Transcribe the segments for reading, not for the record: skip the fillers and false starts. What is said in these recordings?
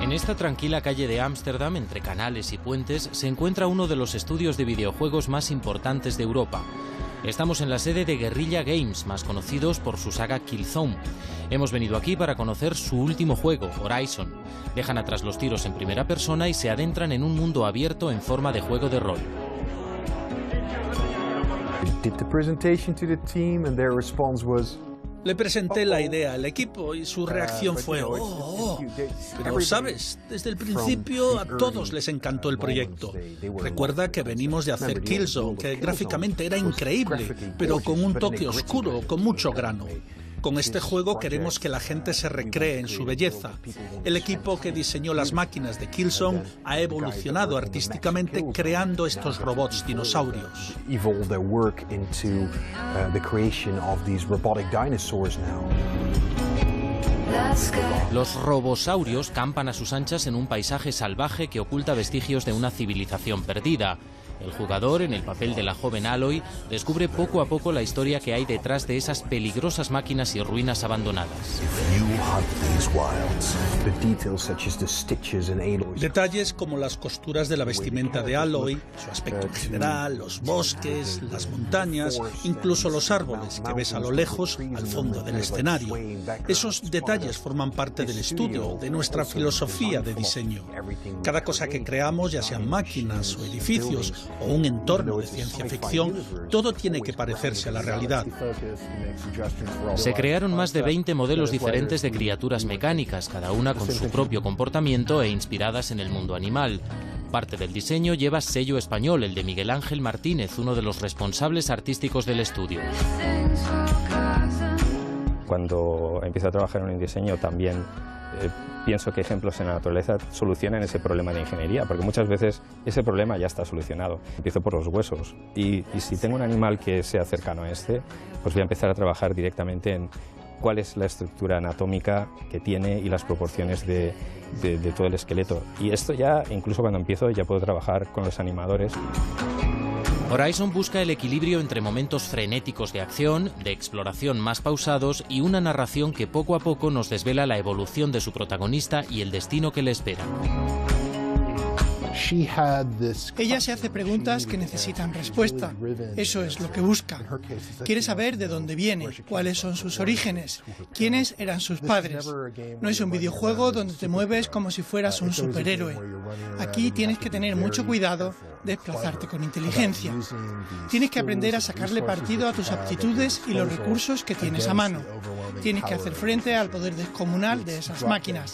En esta tranquila calle de Ámsterdam, entre canales y puentes, se encuentra uno de los estudios de videojuegos más importantes de Europa. Estamos en la sede de Guerrilla Games, más conocidos por su saga Killzone. Hemos venido aquí para conocer su último juego, Horizon. Dejan atrás los tiros en primera persona y se adentran en un mundo abierto en forma de juego de rol. Le presenté la idea al equipo y su reacción fue ¡oh! Pero, ¿sabes? Desde el principio a todos les encantó el proyecto. Recuerda que venimos de hacer Killzone, que gráficamente era increíble, pero con un toque oscuro, con mucho grano. Con este juego queremos que la gente se recree en su belleza. El equipo que diseñó las máquinas de Killzone ha evolucionado artísticamente creando estos robots dinosaurios. Los robosaurios campan a sus anchas en un paisaje salvaje que oculta vestigios de una civilización perdida. El jugador, en el papel de la joven Aloy, descubre poco a poco la historia que hay detrás de esas peligrosas máquinas y ruinas abandonadas. Detalles como las costuras de la vestimenta de Aloy, su aspecto en general, los bosques, las montañas, incluso los árboles que ves a lo lejos al fondo del escenario. Esos detalles forman parte del estudio, de nuestra filosofía de diseño. Cada cosa que creamos, ya sean máquinas o edificios, o un entorno de ciencia ficción, todo tiene que parecerse a la realidad. Se crearon más de 20 modelos diferentes de criaturas mecánicas, cada una con su propio comportamiento e inspiradas en el mundo animal. Parte del diseño lleva sello español, el de Miguel Ángel Martínez, uno de los responsables artísticos del estudio. Cuando empiezo a trabajar en un diseño también pienso que ejemplos en la naturaleza solucionan ese problema de ingeniería, porque muchas veces ese problema ya está solucionado. Empiezo por los huesos y si tengo un animal que sea cercano a este, pues voy a empezar a trabajar directamente en cuál es la estructura anatómica que tiene y las proporciones de todo el esqueleto. Y esto ya, incluso cuando empiezo, ya puedo trabajar con los animadores. Horizon busca el equilibrio entre momentos frenéticos de acción, de exploración más pausados y una narración que poco a poco nos desvela la evolución de su protagonista y el destino que le espera. Ella se hace preguntas que necesitan respuesta. Eso es lo que busca. Quiere saber de dónde viene, cuáles son sus orígenes, quiénes eran sus padres. No es un videojuego donde te mueves como si fueras un superhéroe. Aquí tienes que tener mucho cuidado de desplazarte con inteligencia. Tienes que aprender a sacarle partido a tus aptitudes y los recursos que tienes a mano. Tienes que hacer frente al poder descomunal de esas máquinas.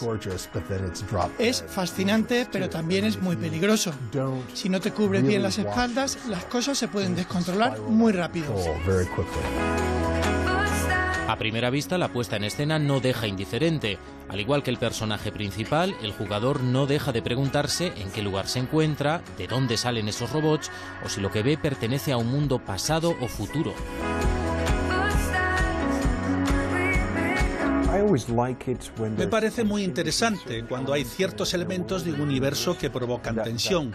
Es fascinante, pero también es muy peligroso. Si no te cubres bien las espaldas, las cosas se pueden descontrolar muy rápido. A primera vista, la puesta en escena no deja indiferente. Al igual que el personaje principal, el jugador no deja de preguntarse en qué lugar se encuentra, de dónde salen esos robots o si lo que ve pertenece a un mundo pasado o futuro. Me parece muy interesante cuando hay ciertos elementos de un universo que provocan tensión.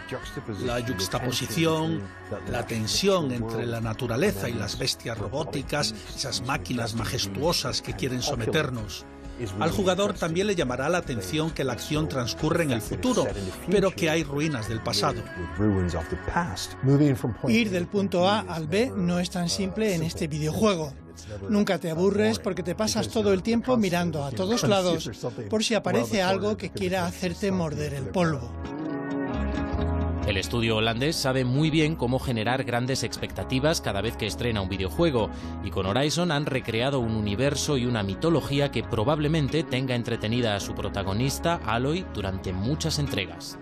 La yuxtaposición, la tensión entre la naturaleza y las bestias robóticas, esas máquinas majestuosas que quieren someternos. Al jugador también le llamará la atención que la acción transcurre en el futuro, pero que hay ruinas del pasado. Ir del punto A al B no es tan simple en este videojuego. Nunca te aburres porque te pasas todo el tiempo mirando a todos lados por si aparece algo que quiera hacerte morder el polvo. El estudio holandés sabe muy bien cómo generar grandes expectativas cada vez que estrena un videojuego, y con Horizon han recreado un universo y una mitología que probablemente tenga entretenida a su protagonista, Aloy, durante muchas entregas.